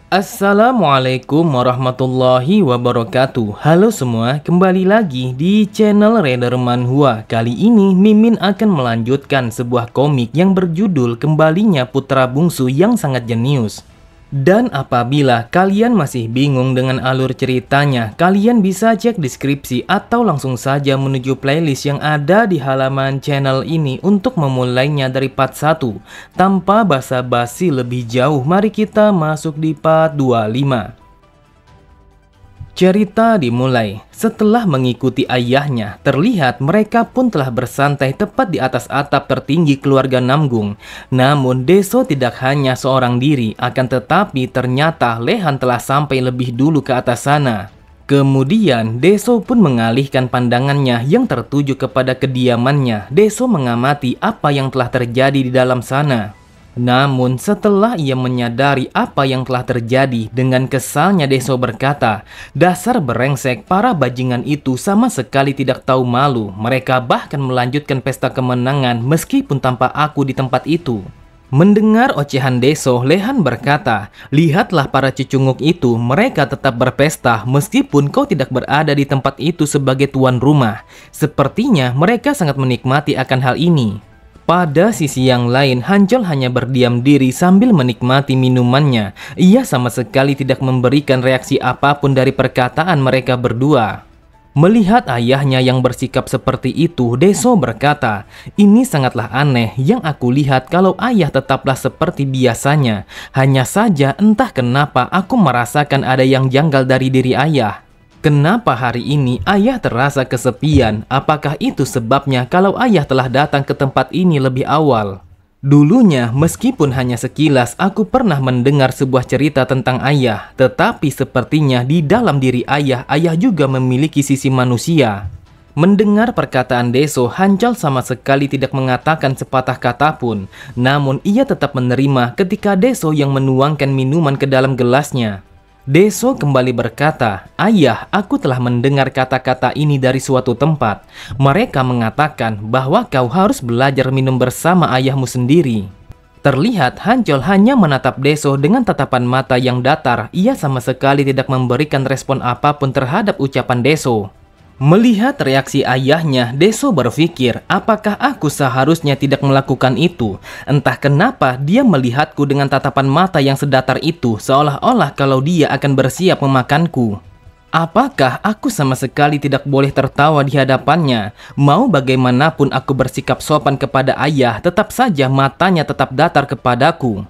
Assalamualaikum warahmatullahi wabarakatuh. Halo semua, kembali lagi di channel Raider Manhwa. Kali ini Mimin akan melanjutkan sebuah komik yang berjudul Kembalinya Putra Bungsu yang sangat jenius. Dan apabila kalian masih bingung dengan alur ceritanya, kalian bisa cek deskripsi atau langsung saja menuju playlist yang ada di halaman channel ini untuk memulainya dari part 1. Tanpa basa-basi lebih jauh, mari kita masuk di part 25. Cerita dimulai. Setelah mengikuti ayahnya, terlihat mereka pun telah bersantai tepat di atas atap tertinggi keluarga Namgung. Namun Deso tidak hanya seorang diri, akan tetapi ternyata Lehan telah sampai lebih dulu ke atas sana. Kemudian Deso pun mengalihkan pandangannya yang tertuju kepada kediamannya. Deso mengamati apa yang telah terjadi di dalam sana. Namun setelah ia menyadari apa yang telah terjadi, dengan kesalnya Deso berkata, "Dasar brengsek, para bajingan itu sama sekali tidak tahu malu. Mereka bahkan melanjutkan pesta kemenangan meskipun tanpa aku di tempat itu." Mendengar ocehan Deso, Lehan berkata, "Lihatlah para cecunguk itu, mereka tetap berpesta meskipun kau tidak berada di tempat itu sebagai tuan rumah. Sepertinya mereka sangat menikmati akan hal ini." Pada sisi yang lain, Hanjol hanya berdiam diri sambil menikmati minumannya. Ia sama sekali tidak memberikan reaksi apapun dari perkataan mereka berdua. Melihat ayahnya yang bersikap seperti itu, Deso berkata, "Ini sangatlah aneh. Yang aku lihat kalau ayah tetaplah seperti biasanya. Hanya saja entah kenapa aku merasakan ada yang janggal dari diri ayah. Kenapa hari ini ayah terasa kesepian? Apakah itu sebabnya kalau ayah telah datang ke tempat ini lebih awal? Dulunya, meskipun hanya sekilas, aku pernah mendengar sebuah cerita tentang ayah. Tetapi sepertinya di dalam diri ayah juga memiliki sisi manusia." Mendengar perkataan Deso, Hanjol sama sekali tidak mengatakan sepatah kata pun. Namun ia tetap menerima ketika Deso yang menuangkan minuman ke dalam gelasnya. Deso kembali berkata, "Ayah, aku telah mendengar kata-kata ini dari suatu tempat. Mereka mengatakan bahwa kau harus belajar minum bersama ayahmu sendiri." Terlihat Hanjol hanya menatap Deso dengan tatapan mata yang datar. Ia sama sekali tidak memberikan respon apapun terhadap ucapan Deso. Melihat reaksi ayahnya, Deso berpikir, apakah aku seharusnya tidak melakukan itu? Entah kenapa dia melihatku dengan tatapan mata yang sedatar itu, seolah-olah kalau dia akan bersiap memakanku. Apakah aku sama sekali tidak boleh tertawa di hadapannya? Mau bagaimanapun aku bersikap sopan kepada ayah, tetap saja matanya tetap datar kepadaku.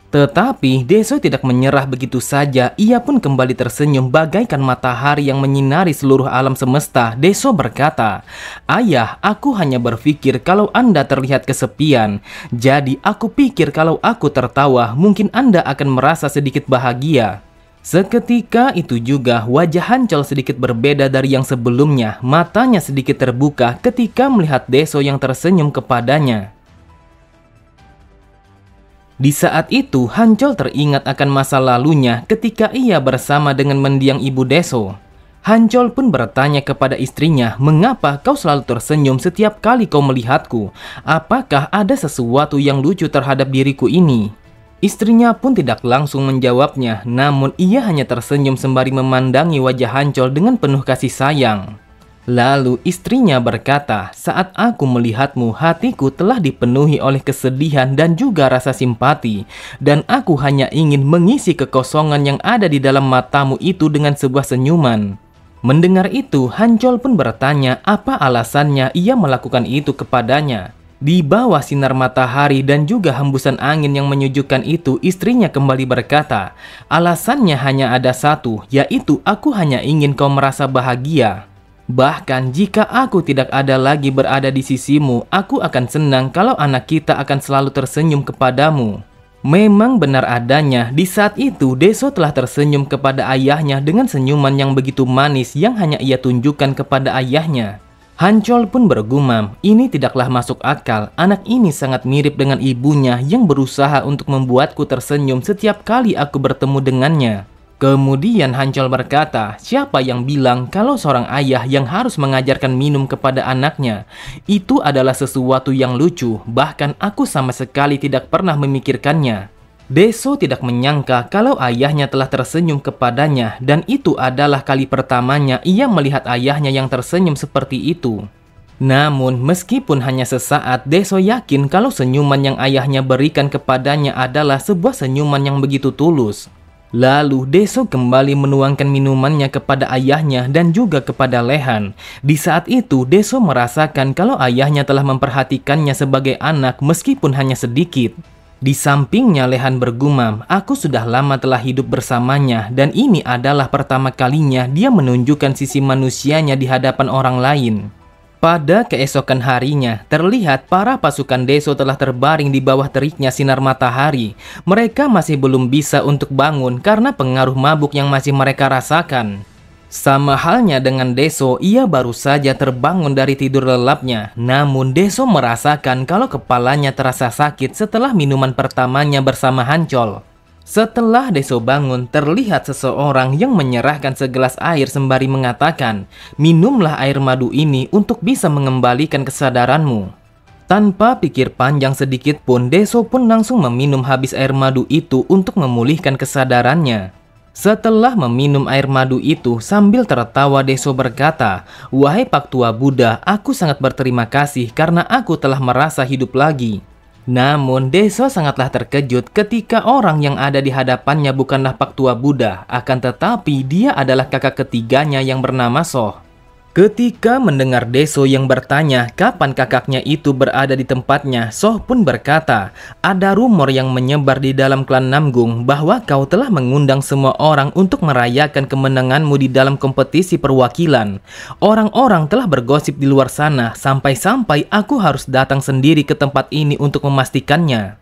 Tetapi Deso tidak menyerah begitu saja. Ia pun kembali tersenyum bagaikan matahari yang menyinari seluruh alam semesta. Deso berkata, "Ayah, aku hanya berpikir kalau Anda terlihat kesepian. Jadi aku pikir kalau aku tertawa, mungkin Anda akan merasa sedikit bahagia." Seketika itu juga wajah Hanjol sedikit berbeda dari yang sebelumnya. Matanya sedikit terbuka ketika melihat Deso yang tersenyum kepadanya. Di saat itu, Hanjol teringat akan masa lalunya ketika ia bersama dengan mendiang ibu Deso. Hanjol pun bertanya kepada istrinya, "Mengapa kau selalu tersenyum setiap kali kau melihatku? Apakah ada sesuatu yang lucu terhadap diriku ini?" Istrinya pun tidak langsung menjawabnya, namun ia hanya tersenyum sembari memandangi wajah Hanjol dengan penuh kasih sayang. Lalu istrinya berkata, "Saat aku melihatmu, hatiku telah dipenuhi oleh kesedihan dan juga rasa simpati. Dan aku hanya ingin mengisi kekosongan yang ada di dalam matamu itu dengan sebuah senyuman." Mendengar itu, Hanjol pun bertanya apa alasannya ia melakukan itu kepadanya. Di bawah sinar matahari dan juga hembusan angin yang menyejukkan itu, istrinya kembali berkata, "Alasannya hanya ada satu, yaitu aku hanya ingin kau merasa bahagia. Bahkan jika aku tidak ada lagi berada di sisimu, aku akan senang kalau anak kita akan selalu tersenyum kepadamu." Memang benar adanya, di saat itu Deso telah tersenyum kepada ayahnya dengan senyuman yang begitu manis yang hanya ia tunjukkan kepada ayahnya. Hanjol pun bergumam, "Ini tidaklah masuk akal. Anak ini sangat mirip dengan ibunya yang berusaha untuk membuatku tersenyum setiap kali aku bertemu dengannya." Kemudian Hanjol berkata, "Siapa yang bilang kalau seorang ayah yang harus mengajarkan minum kepada anaknya? Itu adalah sesuatu yang lucu, bahkan aku sama sekali tidak pernah memikirkannya." Deso tidak menyangka kalau ayahnya telah tersenyum kepadanya dan itu adalah kali pertamanya ia melihat ayahnya yang tersenyum seperti itu. Namun, meskipun hanya sesaat, Deso yakin kalau senyuman yang ayahnya berikan kepadanya adalah sebuah senyuman yang begitu tulus. Lalu, Deso kembali menuangkan minumannya kepada ayahnya dan juga kepada Lehan. Di saat itu, Deso merasakan kalau ayahnya telah memperhatikannya sebagai anak meskipun hanya sedikit. Di sampingnya Lehan bergumam, aku sudah lama telah hidup bersamanya dan ini adalah pertama kalinya dia menunjukkan sisi manusianya di hadapan orang lain. Pada keesokan harinya, terlihat para pasukan Deso telah terbaring di bawah teriknya sinar matahari. Mereka masih belum bisa untuk bangun karena pengaruh mabuk yang masih mereka rasakan. Sama halnya dengan Deso, ia baru saja terbangun dari tidur lelapnya. Namun Deso merasakan kalau kepalanya terasa sakit setelah minuman pertamanya bersama Hancol. Setelah Deso bangun, terlihat seseorang yang menyerahkan segelas air sembari mengatakan, "Minumlah air madu ini untuk bisa mengembalikan kesadaranmu." Tanpa pikir panjang sedikit pun, Deso pun langsung meminum habis air madu itu untuk memulihkan kesadarannya. Setelah meminum air madu itu, sambil tertawa Deso berkata, "Wahai Pak Tua Buddha, aku sangat berterima kasih karena aku telah merasa hidup lagi." Namun, Deso sangatlah terkejut ketika orang yang ada di hadapannya bukanlah Pak Tua Buddha, akan tetapi dia adalah kakak ketiganya yang bernama Soh. Ketika mendengar Deso yang bertanya kapan kakaknya itu berada di tempatnya, Soh pun berkata, "Ada rumor yang menyebar di dalam klan Namgung bahwa kau telah mengundang semua orang untuk merayakan kemenanganmu di dalam kompetisi perwakilan. Orang-orang telah bergosip di luar sana, sampai-sampai aku harus datang sendiri ke tempat ini untuk memastikannya."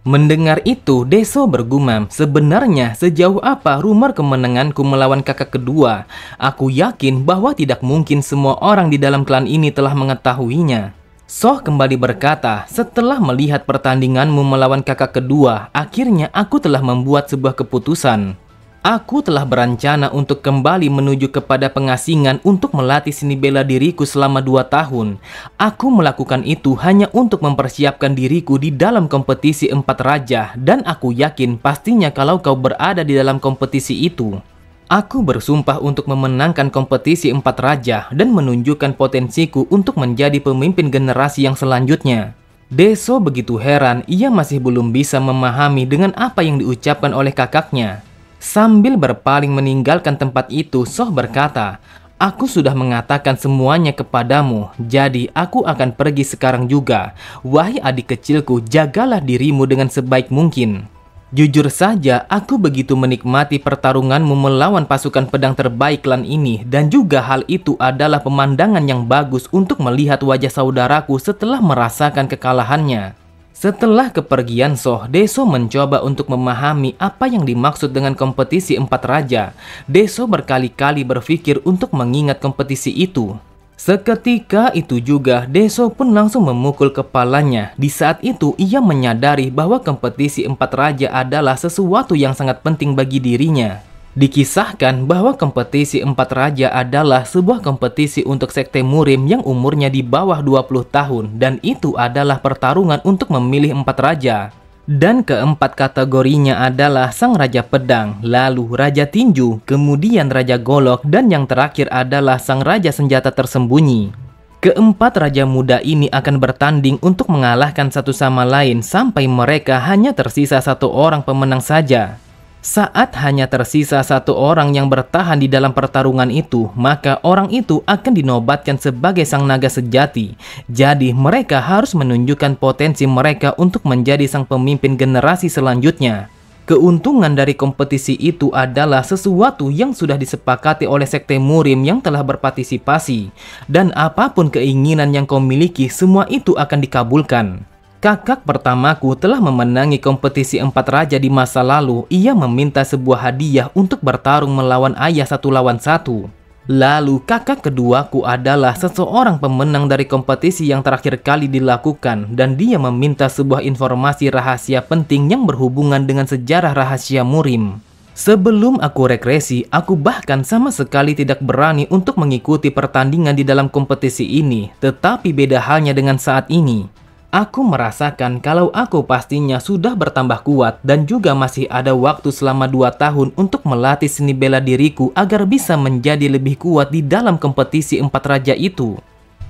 Mendengar itu, Deso bergumam, "Sebenarnya sejauh apa rumor kemenanganku melawan kakak kedua? Aku yakin bahwa tidak mungkin semua orang di dalam klan ini telah mengetahuinya." Soh kembali berkata, "Setelah melihat pertandinganmu melawan kakak kedua, akhirnya aku telah membuat sebuah keputusan. Aku telah berencana untuk kembali menuju kepada pengasingan untuk melatih seni bela diriku selama 2 tahun. Aku melakukan itu hanya untuk mempersiapkan diriku di dalam kompetisi 4 raja dan aku yakin pastinya kalau kau berada di dalam kompetisi itu. Aku bersumpah untuk memenangkan kompetisi 4 raja dan menunjukkan potensiku untuk menjadi pemimpin generasi yang selanjutnya." Deso begitu heran, ia masih belum bisa memahami dengan apa yang diucapkan oleh kakaknya. Sambil berpaling meninggalkan tempat itu, Soh berkata, "Aku sudah mengatakan semuanya kepadamu, jadi aku akan pergi sekarang juga. Wahai adik kecilku, jagalah dirimu dengan sebaik mungkin. Jujur saja, aku begitu menikmati pertarunganmu melawan pasukan pedang terbaik klan ini, dan juga hal itu adalah pemandangan yang bagus untuk melihat wajah saudaraku setelah merasakan kekalahannya." Setelah kepergian Soh, Deso mencoba untuk memahami apa yang dimaksud dengan kompetisi 4 raja. Deso berkali-kali berpikir untuk mengingat kompetisi itu. Seketika itu juga, Deso pun langsung memukul kepalanya. Di saat itu, ia menyadari bahwa kompetisi 4 raja adalah sesuatu yang sangat penting bagi dirinya. Dikisahkan bahwa kompetisi 4 raja adalah sebuah kompetisi untuk sekte murim yang umurnya di bawah 20 tahun dan itu adalah pertarungan untuk memilih 4 raja. Dan keempat kategorinya adalah Sang Raja Pedang, lalu Raja Tinju, kemudian Raja Golok, dan yang terakhir adalah Sang Raja Senjata Tersembunyi. Keempat raja muda ini akan bertanding untuk mengalahkan satu sama lain sampai mereka hanya tersisa 1 orang pemenang saja. Saat hanya tersisa 1 orang yang bertahan di dalam pertarungan itu, maka orang itu akan dinobatkan sebagai sang naga sejati. Jadi mereka harus menunjukkan potensi mereka untuk menjadi sang pemimpin generasi selanjutnya. Keuntungan dari kompetisi itu adalah sesuatu yang sudah disepakati oleh sekte murim yang telah berpartisipasi. Dan apapun keinginan yang kau miliki, semua itu akan dikabulkan. Kakak pertamaku telah memenangi kompetisi 4 raja di masa lalu. Ia meminta sebuah hadiah untuk bertarung melawan ayah 1 lawan 1. Lalu kakak keduaku adalah seseorang pemenang dari kompetisi yang terakhir kali dilakukan dan dia meminta sebuah informasi rahasia penting yang berhubungan dengan sejarah rahasia murim. Sebelum aku regresi, aku bahkan sama sekali tidak berani untuk mengikuti pertandingan di dalam kompetisi ini, tetapi beda halnya dengan saat ini. Aku merasakan kalau aku pastinya sudah bertambah kuat dan juga masih ada waktu selama 2 tahun untuk melatih seni bela diriku agar bisa menjadi lebih kuat di dalam kompetisi 4 raja itu.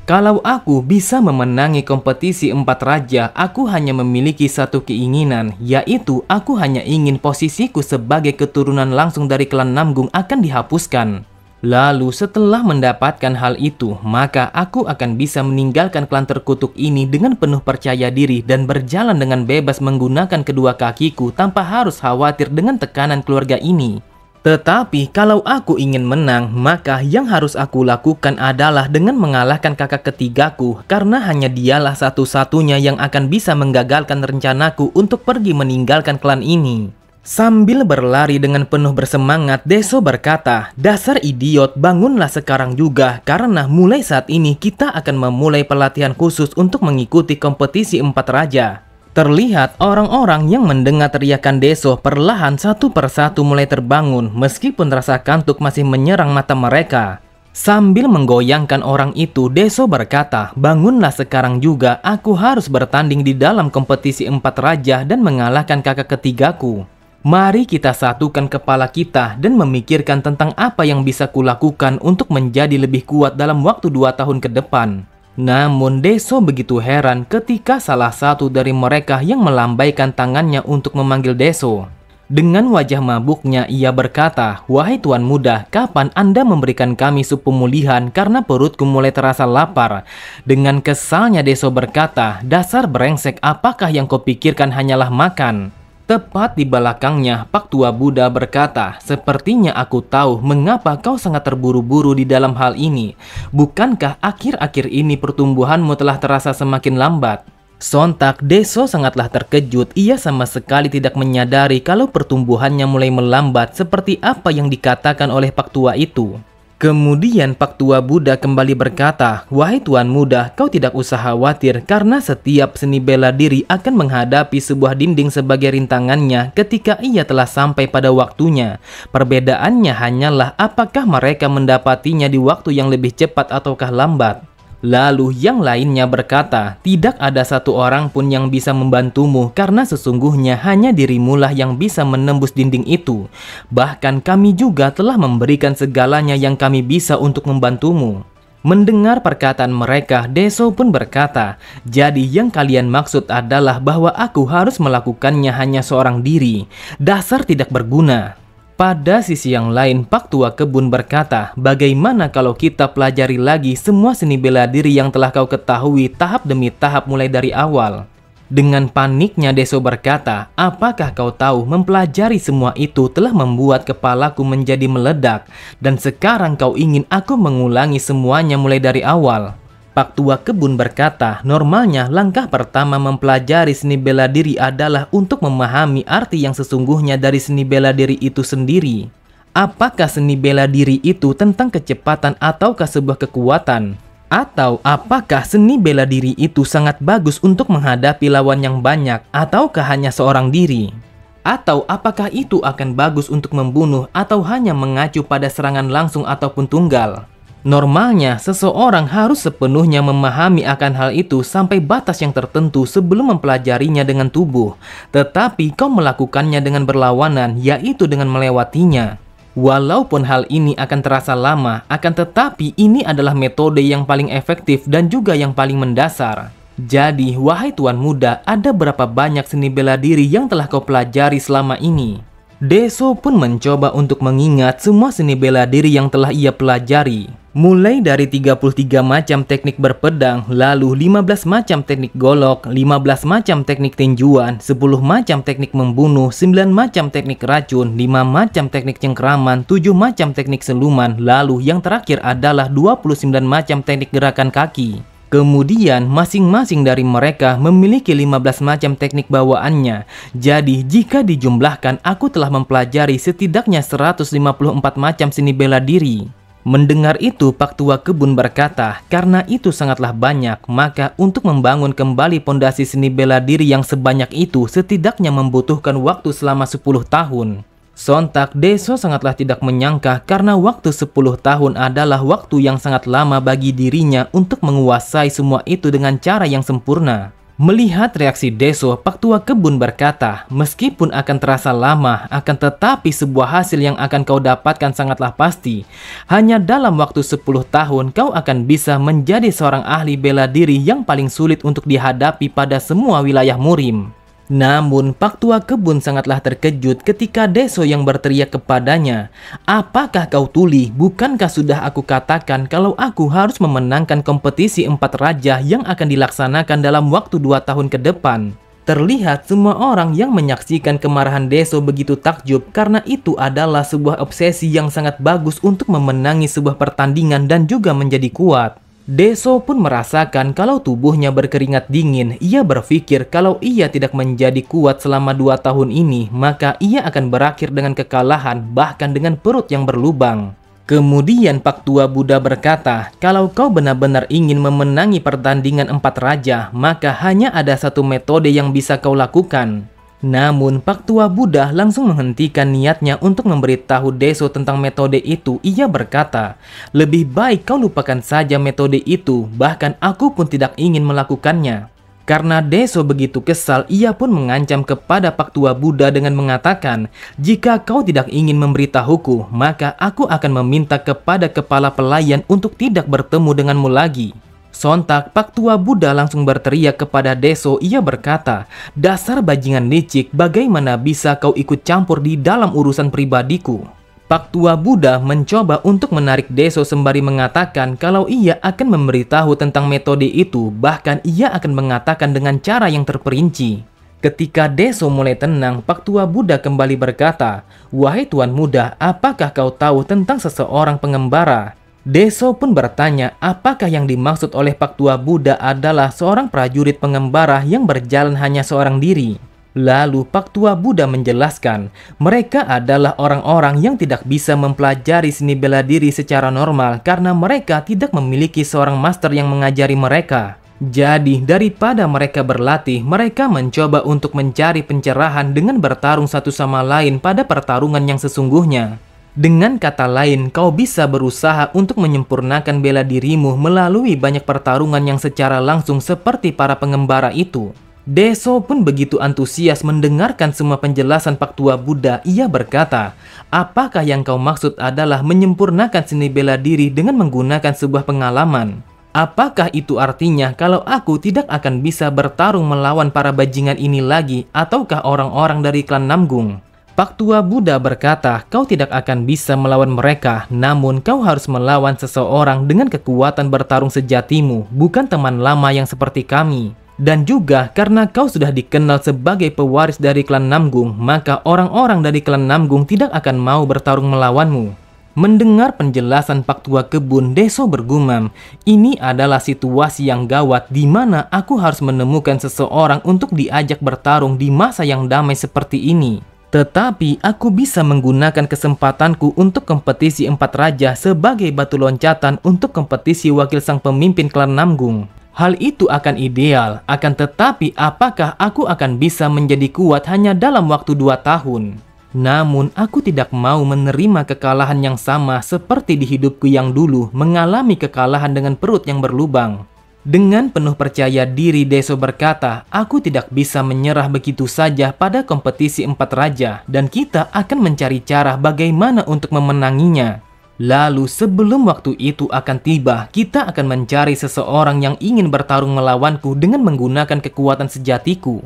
Kalau aku bisa memenangi kompetisi 4 raja, aku hanya memiliki satu keinginan, yaitu aku hanya ingin posisiku sebagai keturunan langsung dari klan Namgung akan dihapuskan. Lalu setelah mendapatkan hal itu, maka aku akan bisa meninggalkan klan terkutuk ini dengan penuh percaya diri dan berjalan dengan bebas menggunakan kedua kakiku tanpa harus khawatir dengan tekanan keluarga ini. Tetapi kalau aku ingin menang, maka yang harus aku lakukan adalah dengan mengalahkan kakak ketigaku, karena hanya dialah satu-satunya yang akan bisa menggagalkan rencanaku untuk pergi meninggalkan klan ini. Sambil berlari dengan penuh bersemangat, Deso berkata, "Dasar idiot, bangunlah sekarang juga, karena mulai saat ini kita akan memulai pelatihan khusus untuk mengikuti kompetisi 4 raja." Terlihat orang-orang yang mendengar teriakan Deso perlahan satu persatu mulai terbangun, meskipun rasa kantuk masih menyerang mata mereka. Sambil menggoyangkan orang itu, Deso berkata, "Bangunlah sekarang juga, aku harus bertanding di dalam kompetisi 4 raja dan mengalahkan kakak ketigaku. Mari kita satukan kepala kita dan memikirkan tentang apa yang bisa kulakukan untuk menjadi lebih kuat dalam waktu 2 tahun ke depan." Namun Deso begitu heran ketika salah satu dari mereka yang melambaikan tangannya untuk memanggil Deso. Dengan wajah mabuknya ia berkata, "Wahai Tuan Muda, kapan Anda memberikan kami sup pemulihan karena perutku mulai terasa lapar?" Dengan kesalnya Deso berkata, "Dasar brengsek, apakah yang kau pikirkan hanyalah makan?" Tepat di belakangnya, Pak Tua Buddha berkata, "Sepertinya aku tahu mengapa kau sangat terburu-buru di dalam hal ini. Bukankah akhir-akhir ini pertumbuhanmu telah terasa semakin lambat?" Sontak Deso sangatlah terkejut. Ia sama sekali tidak menyadari kalau pertumbuhannya mulai melambat seperti apa yang dikatakan oleh Pak Tua itu. Kemudian Pak Tua Buddha kembali berkata, "Wahai Tuan Muda, kau tidak usah khawatir karena setiap seni bela diri akan menghadapi sebuah dinding sebagai rintangannya ketika ia telah sampai pada waktunya. Perbedaannya hanyalah apakah mereka mendapatinya di waktu yang lebih cepat ataukah lambat." Lalu yang lainnya berkata, "Tidak ada satu orang pun yang bisa membantumu karena sesungguhnya hanya dirimulah yang bisa menembus dinding itu. Bahkan kami juga telah memberikan segalanya yang kami bisa untuk membantumu." Mendengar perkataan mereka, Deso pun berkata, "Jadi yang kalian maksud adalah bahwa aku harus melakukannya hanya seorang diri. Dasar tidak berguna." Pada sisi yang lain, Pak Tua Kebun berkata, "Bagaimana kalau kita pelajari lagi semua seni bela diri yang telah kau ketahui tahap demi tahap mulai dari awal?" Dengan paniknya Deso berkata, "Apakah kau tahu mempelajari semua itu telah membuat kepalaku menjadi meledak, dan sekarang kau ingin aku mengulangi semuanya mulai dari awal?" Pak Tua Kebun berkata, "Normalnya langkah pertama mempelajari seni bela diri adalah untuk memahami arti yang sesungguhnya dari seni bela diri itu sendiri. Apakah seni bela diri itu tentang kecepatan ataukah sebuah kekuatan? Atau apakah seni bela diri itu sangat bagus untuk menghadapi lawan yang banyak ataukah hanya seorang diri? Atau apakah itu akan bagus untuk membunuh atau hanya mengacu pada serangan langsung ataupun tunggal?" Normalnya, seseorang harus sepenuhnya memahami akan hal itu sampai batas yang tertentu sebelum mempelajarinya dengan tubuh. Tetapi kau melakukannya dengan berlawanan, yaitu dengan melewatinya. Walaupun hal ini akan terasa lama, akan tetapi ini adalah metode yang paling efektif dan juga yang paling mendasar. Jadi, wahai Tuan Muda, ada berapa banyak seni bela diri yang telah kau pelajari selama ini? Deso pun mencoba untuk mengingat semua seni bela diri yang telah ia pelajari. Mulai dari 33 macam teknik berpedang, lalu 15 macam teknik golok, 15 macam teknik tinjuan, 10 macam teknik membunuh, 9 macam teknik racun, 5 macam teknik cengkeraman, 7 macam teknik seluman, lalu yang terakhir adalah 29 macam teknik gerakan kaki. Kemudian masing-masing dari mereka memiliki 15 macam teknik bawaannya. Jadi jika dijumlahkan, aku telah mempelajari setidaknya 154 macam seni bela diri. Mendengar itu, Pak Tua Kebun berkata, "Karena itu sangatlah banyak, maka untuk membangun kembali pondasi seni bela diri yang sebanyak itu setidaknya membutuhkan waktu selama 10 tahun. Sontak Deso sangatlah tidak menyangka karena waktu 10 tahun adalah waktu yang sangat lama bagi dirinya untuk menguasai semua itu dengan cara yang sempurna. Melihat reaksi Deso, Pak Tua Kebun berkata, meskipun akan terasa lama, akan tetapi sebuah hasil yang akan kau dapatkan sangatlah pasti. Hanya dalam waktu 10 tahun, kau akan bisa menjadi seorang ahli bela diri yang paling sulit untuk dihadapi pada semua wilayah Murim. Namun, Pak Tua Kebun sangatlah terkejut ketika Deso yang berteriak kepadanya, "Apakah kau tuli? Bukankah sudah aku katakan kalau aku harus memenangkan kompetisi 4 raja yang akan dilaksanakan dalam waktu 2 tahun ke depan?" Terlihat semua orang yang menyaksikan kemarahan Deso begitu takjub karena itu adalah sebuah obsesi yang sangat bagus untuk memenangi sebuah pertandingan dan juga menjadi kuat. Deso pun merasakan kalau tubuhnya berkeringat dingin. Ia berpikir kalau ia tidak menjadi kuat selama 2 tahun ini, maka ia akan berakhir dengan kekalahan, bahkan dengan perut yang berlubang. Kemudian Pak Tua Buddha berkata, kalau kau benar-benar ingin memenangi pertandingan 4 raja, maka hanya ada satu metode yang bisa kau lakukan. Namun, Pak Tua Buddha langsung menghentikan niatnya untuk memberitahu Deso tentang metode itu. Ia berkata, lebih baik kau lupakan saja metode itu, bahkan aku pun tidak ingin melakukannya. Karena Deso begitu kesal, ia pun mengancam kepada Pak Tua Buddha dengan mengatakan, jika kau tidak ingin memberitahuku, maka aku akan meminta kepada kepala pelayan untuk tidak bertemu denganmu lagi. Sontak, Pak Tua Buddha langsung berteriak kepada Deso. Ia berkata, dasar bajingan licik, bagaimana bisa kau ikut campur di dalam urusan pribadiku? Pak Tua Buddha mencoba untuk menarik Deso sembari mengatakan kalau ia akan memberitahu tentang metode itu, bahkan ia akan mengatakan dengan cara yang terperinci. Ketika Deso mulai tenang, Pak Tua Buddha kembali berkata, wahai Tuan Muda, apakah kau tahu tentang seseorang pengembara? Deso pun bertanya, apakah yang dimaksud oleh Pak Tua Buddha adalah seorang prajurit pengembara yang berjalan hanya seorang diri. Lalu Pak Tua Buddha menjelaskan, mereka adalah orang-orang yang tidak bisa mempelajari seni bela diri secara normal karena mereka tidak memiliki seorang master yang mengajari mereka. Jadi, daripada mereka berlatih, mereka mencoba untuk mencari pencerahan dengan bertarung satu sama lain pada pertarungan yang sesungguhnya. Dengan kata lain, kau bisa berusaha untuk menyempurnakan bela dirimu melalui banyak pertarungan yang secara langsung seperti para pengembara itu. Deso pun begitu antusias mendengarkan semua penjelasan Pak Tua Buddha. Ia berkata, apakah yang kau maksud adalah menyempurnakan seni bela diri dengan menggunakan sebuah pengalaman? Apakah itu artinya kalau aku tidak akan bisa bertarung melawan para bajingan ini lagi, ataukah orang-orang dari klan Namgung? Pak Tua Buddha berkata, kau tidak akan bisa melawan mereka, namun kau harus melawan seseorang dengan kekuatan bertarung sejatimu, bukan teman lama yang seperti kami. Dan juga karena kau sudah dikenal sebagai pewaris dari klan Namgung, maka orang-orang dari klan Namgung tidak akan mau bertarung melawanmu. Mendengar penjelasan Pak Tua Kebun, Deso bergumam, ini adalah situasi yang gawat di mana aku harus menemukan seseorang untuk diajak bertarung di masa yang damai seperti ini. Tetapi aku bisa menggunakan kesempatanku untuk kompetisi 4 raja sebagai batu loncatan untuk kompetisi wakil sang pemimpin klan Namgung. Hal itu akan ideal, akan tetapi apakah aku akan bisa menjadi kuat hanya dalam waktu 2 tahun? Namun aku tidak mau menerima kekalahan yang sama seperti di hidupku yang dulu, mengalami kekalahan dengan perut yang berlubang. Dengan penuh percaya diri, Deso berkata, aku tidak bisa menyerah begitu saja pada kompetisi 4 raja, dan kita akan mencari cara bagaimana untuk memenanginya. Lalu sebelum waktu itu akan tiba, kita akan mencari seseorang yang ingin bertarung melawanku dengan menggunakan kekuatan sejatiku.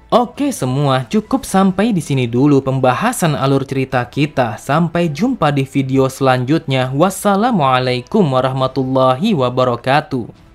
Oke semua, cukup sampai di sini dulu pembahasan alur cerita kita. Sampai jumpa di video selanjutnya. Wassalamualaikum warahmatullahi wabarakatuh.